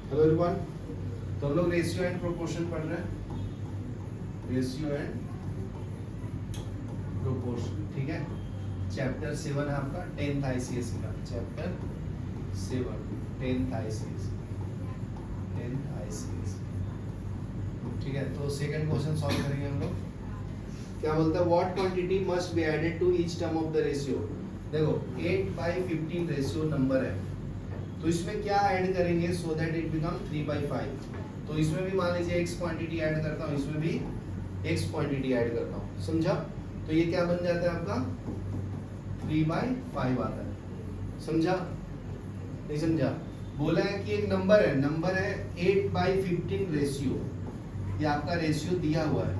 Hello everyone, तो हम लोग रेशियो एंड प्रोपोर्शन पढ़ रहे हैं। रेशियो एंड प्रोपोर्शन, ठीक है। चैप्टर 7 है आपका 10th आईसीएसई का। Chapter 7 10th ICSE, 10th ICSE, ठीक है। तो सेकंड क्वेश्चन सॉल्व करेंगे हम लोग। क्या बोलता है, what quantity must be added to each term of the ratio. देखो 8/15 रेशियो नंबर है, तो इसमें क्या ऐड करेंगे सो दैट इट बिकम 3/5। तो इसमें भी मान लीजिए x क्वांटिटी ऐड करता हूँ, इसमें भी x क्वांटिटी ऐड करता हूँ, समझा। तो ये क्या बन जाता है आपका 3/5 आता है, समझा नहीं समझा। बोला है कि एक नंबर है 8/15 रेशियो, ये आपका रेशियो दिया हुआ है,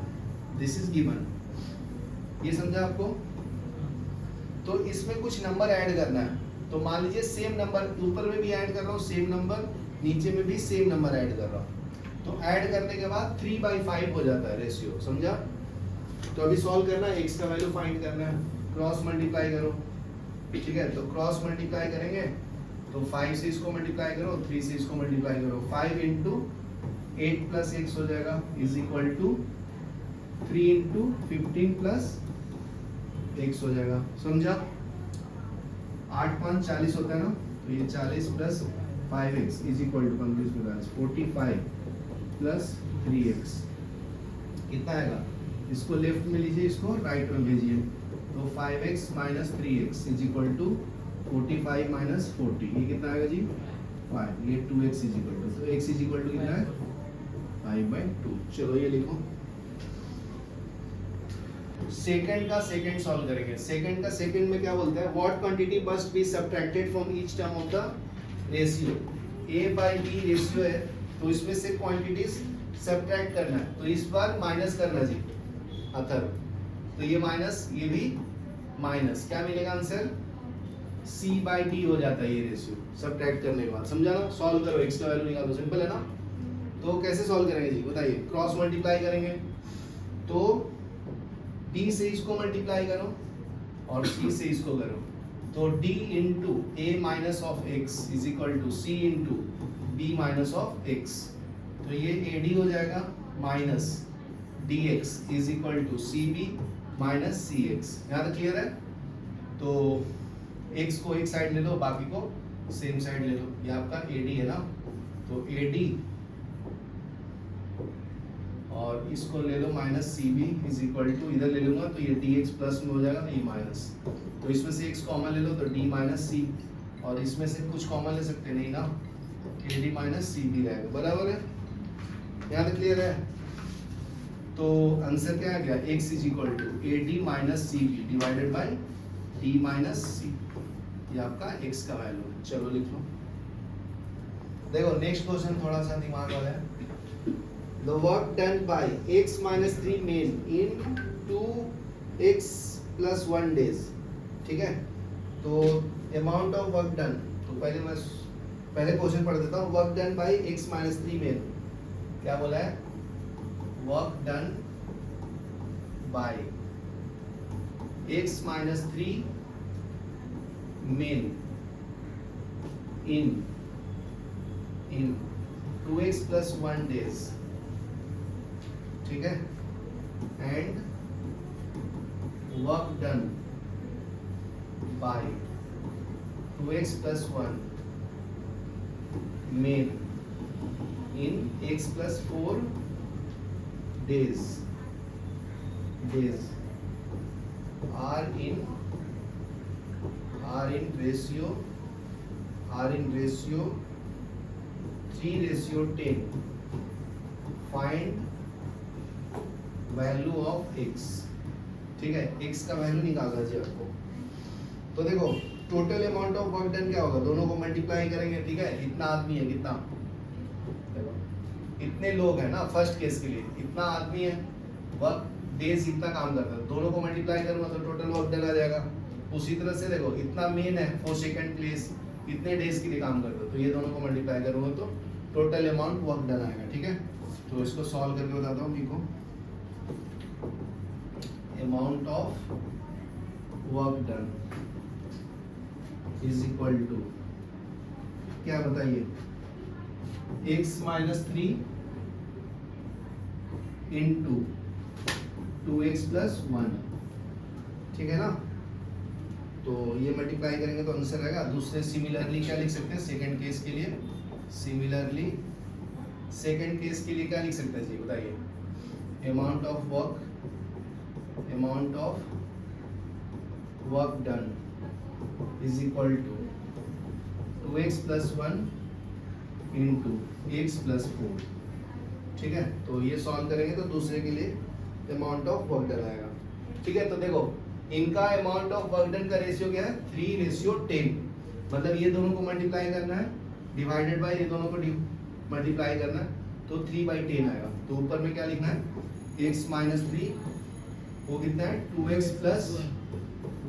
दिस इज गिवन, ये समझा आपको। तो इसमें कुछ नंबर ऐड करना है, तो मान लीजिए सेम नंबर ऊपर में भी ऐड कर रहा हूँ, सेम नंबर नीचे में भी सेम नंबर ऐड कर रहा हूँ। तो ऐड करने के बाद 3/5 हो जाता है रेशियो, समझा। तो अभी सॉल्व करना है, x का वैल्यू फाइंड करना है, क्रॉस मल्टीप्लाई करो, ठीक है। तो क्रॉस मल्टीप्लाई करेंगे तो 5 से इसको मल्टीप्लाई करो, 3 से इसको मल्टीप्लाई करो, 5 इंटू 8 प्लस x हो जाएगा is equal to 3 into 15 plus x हो जाएगा, समझा। 8 5 40 होता है ना, तो ये 40 plus 5x is equal to 45 plus 3x कितना आएगा। इसको लेफ्ट में लीजिए, इसको राइट में भेजिए, तो 5x minus 3x is equal to 45 minus 40, ये कितना आएगा जी 5, ये 2x इज इक्वल टू, तो x इज इक्वल टू कितना है 5/2। चलो ये लिखो। सेकंड का सेकंड सॉल्व करेंगे। सेकंड का सेकंड में क्या बोलता है, what quantity must be subtracted from each term of the ratio. a/b ratio है, तो इसमें से क्वांटिटीज सबट्रैक्ट करना है, तो इस बार माइनस करना जी अथर, तो ये माइनस, ये भी माइनस, क्या मिलेगा आंसर c/d हो जाता है ये रेशियो सबट्रैक्ट करने के बाद, समझा ना। सॉल्व करो, x का वैल्यू निकालो, सिंपल है ना। तो कैसे सॉल्व करेंगे जी बताइए, क्रॉस मल्टीप्लाई करेंगे, तो d से इसको मल्टीप्लाई करो और c से इसको करो, तो d into a minus of x is equal to c into b minus of x, तो ये ad हो जाएगा minus dx is equal to cb minus cx। यहाँ तक क्लियर है। तो x को एक साइड ले लो, बाकी को सेम साइड ले लो, ये आपका ad है ना, तो ad और इसको ले लो minus C B is equal to, इधर ले लूंगा तो ये डी एक्स प्लस में हो जाएगा ना, ये माइनस, तो इसमें से x कॉमन ले लो तो d माइनस सी, और इसमें से कुछ कॉमन ले सकते नहीं ना, A D minus C B रहेगा, बराबर है। यहाँ तक क्लियर है। तो आंसर क्या आ गया, x is equal to A D minus C B divided by D minus C, ये आपका x का वैल्यू है। चलो लिख लो। देखो नेक्स्ट क्वेश्चन थोड़ा सा दिमाग वाला है। The work done by x minus 3 men in 2x plus 1 days, ठीक है। तो amount of work done, तो पहले क्वेश्चन पढ़ देता हूँ। Work done by x minus 3 men, क्या बोला है, work done by x minus 3 men in 2x plus 1 days, ठीक है, and work done by 2x plus 1 men in x plus 4 days are in ratio 3:10, find value of x, ठीक है। x का value निकालना चाहिए आपको। तो देखो total amount of work done क्या होगा, दोनों को मल्टीप्लाई करेंगे, ठीक है। इतना आदमी है, कितना, देखो इतने लोग हैं ना, फर्स्ट केस के लिए इतना आदमी है, वर्क डेज इतना काम करता है, दोनों को मल्टीप्लाई करूंगा तो टोटल वर्क डन आ जाएगा। उसी तरह से देखो इतना मेन है फॉर सेकंड प्लेस, इतने डेज के लिए काम करता है, तो ये दोनों को मल्टीप्लाई करूंगा तो टोटल अमाउंट वर्क डन आएगा, ठीक है। तो इसको सॉल्व करके बताता हूँ देखो, amount of work done is equal to क्या बताइए, x minus 3 into 2x plus 1, ठीक है ना। तो ये मल्टीप्लाई करेंगे तो आंसर आएगा। दूसरे सिमिलरली क्या लिख सकते हैं सेकंड केस के लिए? सिमिलरली सेकंड केस के लिए क्या लिख सकते हैं जी, बताइए। Amount of work done is equal to 2x plus 1 into x plus 4, ठीक है। तो ये सॉल्व करेंगे तो दूसरे के लिए अमाउंट ऑफ वर्क डन आएगा, ठीक है। तो देखो इनका अमाउंट ऑफ वर्क डन का रेशियो क्या है? 3:10, मतलब ये दोनों को मल्टीप्लाई करना है डिवाइडेड बाय ये दोनों को मल्टीप्लाई करना है, तो 3/10 आएगा। तो ऊपर में क्या लिखना है? x माइनस 3 वो कितना है? 2x plus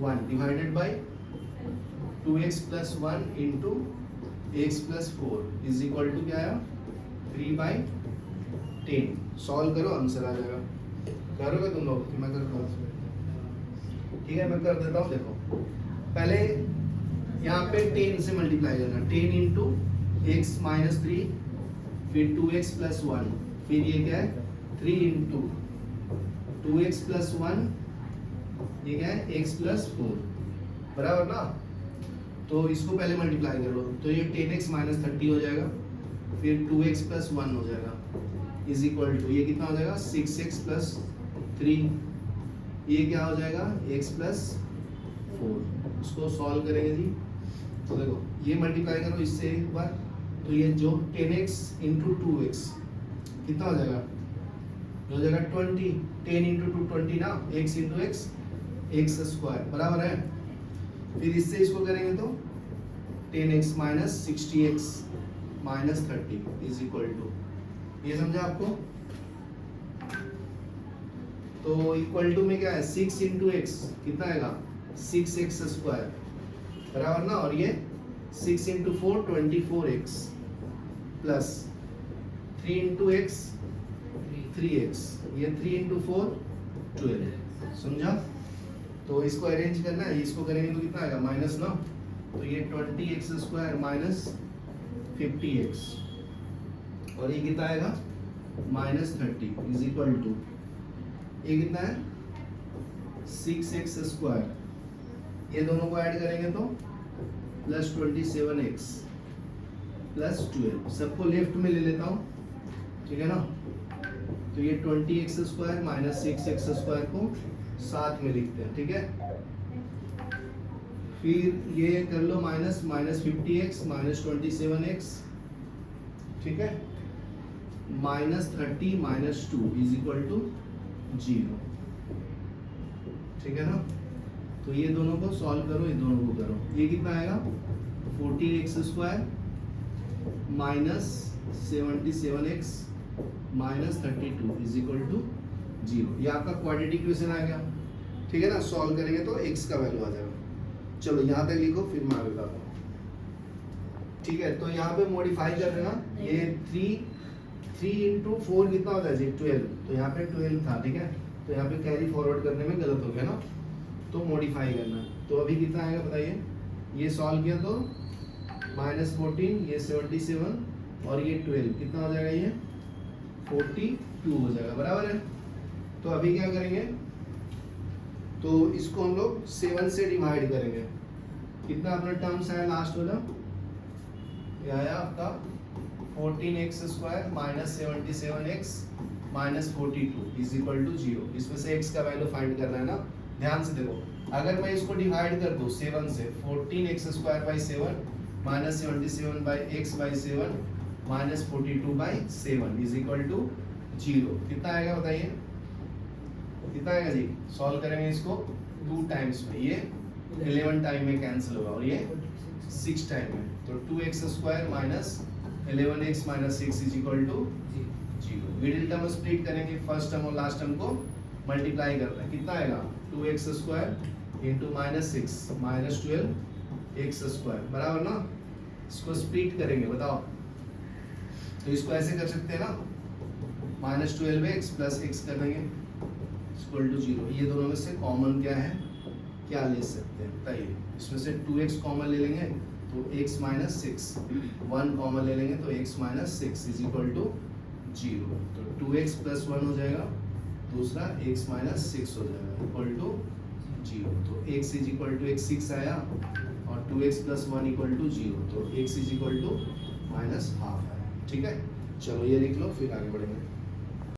1 divided by 2x plus 1 into x plus 4 is equal to क्या आया? 3/10। सॉल्व करो आंसर आ जाएगा। करोगे तुम लोग कि मैं करता हूँ? ठीक है मैं कर देता हूँ। देखो पहले यहाँ पे 10 से मल्टीप्लाई करना, 10 इंटू एक्स माइनस 3 फिर 2x प्लस 1 फिर ये क्या है? 3 इंटू 2x प्लस 1 ये क्या है? x प्लस 4, बराबर ना। तो इसको पहले मल्टीप्लाई करो तो ये 10x माइनस 30 हो जाएगा, फिर 2x प्लस 1 हो जाएगा इज इक्वल टू ये कितना हो जाएगा? 6x प्लस 3, ये क्या हो जाएगा? x plus 4। इसको सॉल्व करेंगे जी। तो देखो ये मल्टीप्लाई करो इससे एक बार, तो ये जो 10x इंटू 2x कितना हो जाएगा? हो जाएगा 20, 10 इंटू 2 20 ना, x इंटू x स्क्वायर बराबर है। फिर इससे इसको करेंगे तो 10x minus 60x minus 30 is equal to, ये समझा आपको? तो इक्वल टू में क्या है? 6 इंटू एक्स कितना आएगा? 6x स्क्वायर बराबर ना, और ये 6 into 4 24x plus 3 into x 3x, ये 3 इंटू 4 12, समझा? तो इसको अरेंज करना है, इसको करेंगे तो कितना आएगा? माइनस ना, तो ये 20x स्क्वायर माइनस 50x और ये कितना आएगा? माइनस 30 इज इक्वल टू ये कितना है? 6x स्क्वायर, ये दोनों को ऐड करेंगे तो प्लस 27x प्लस 12, सबको लेफ्ट में ले लेता हूँ, ठीक है ना। तो ये 20x square minus 6x square को साथ में लिखते हैं, ठीक है। फिर ये कर लो माइनस 50x माइनस 27x, ठीक है, minus 30 minus 2 is equal to 0, ठीक है ना। तो ये दोनों को सॉल्व करो, ये दोनों को करो, ये कितना आएगा? 14x square minus 77x minus 32 is equal to 0। ये आपका क्वाड्रेटिक इक्वेशन आ गया, ठीक है ना। सॉल्व करेंगे तो x का वैल्यू आ जाएगा। चलो यहाँ तक लिखो फिर मैं आगे बताता हूँ, ठीक है। तो यहाँ पे मॉडिफाई कर देना, ये 3 इंटू 4 कितना होता है जी? 12, तो यहाँ पे 12 था, ठीक है। तो यहाँ पे कैरी फॉरवर्ड करने में गलत हो गया ना, तो मॉडिफाई करना। तो अभी कितना आएगा बताइए? ये सॉल्व किया तो माइनस 14, ये 77 और ये 12 कितना हो जाएगा? ये 42 हो जाएगा, बराबर है। तो अभी क्या करेंगे? तो इसको हम लोग 7 से डिवाइड करेंगे। कितना अपना टर्म्स आया लास्ट वाला? ये आया आपका 14x square minus 77x minus 42 is equal to 0। इसमें से x का वैल्यू फाइंड करना है ना। ध्यान से देखो, अगर मैं इसको डिवाइड कर दूं 7 से, 14x square by 7 minus 77 by x by 7 minus 42 by 7 is equal to 0। कितना आएगा बताइए? कितना आएगा जी? सॉल्व करेंगे इसको 2 टाइम्स में, ये 11 टाइम में कैंसिल होगा और ये 6 टाइम में, तो 2x square minus 11x minus 6 is equal to 0। Middle term split करेंगे, फर्स्ट टर्म और लास्ट टर्म को मल्टीप्लाई करना है। कितना आएगा? 2x square into minus 6 minus 12x square, बराबर ना। इसको स्प्लिट करेंगे, बताओ। तो इसको ऐसे कर सकते हैं ना, माइनस 12x प्लस x कर देंगे इक्वल टू 0। ये दोनों में से कॉमन क्या है? क्या ले सकते हैं बताइए? इसमें से 2x कॉमन ले लेंगे तो तो x माइनस सिक्स, 1 कॉमन ले लेंगे तो x minus six is equal to 0। तो 2x प्लस 1 हो जाएगा, दूसरा x माइनस सिक्स हो जाएगा इक्वल टू 0। तो x is equal to x 6 आया और 2x प्लस 1 इक्वल टू 0। तो x is equal to minus half आया। ठीक है, चलो ये लिख लो फिर आगे बढ़ेंगे।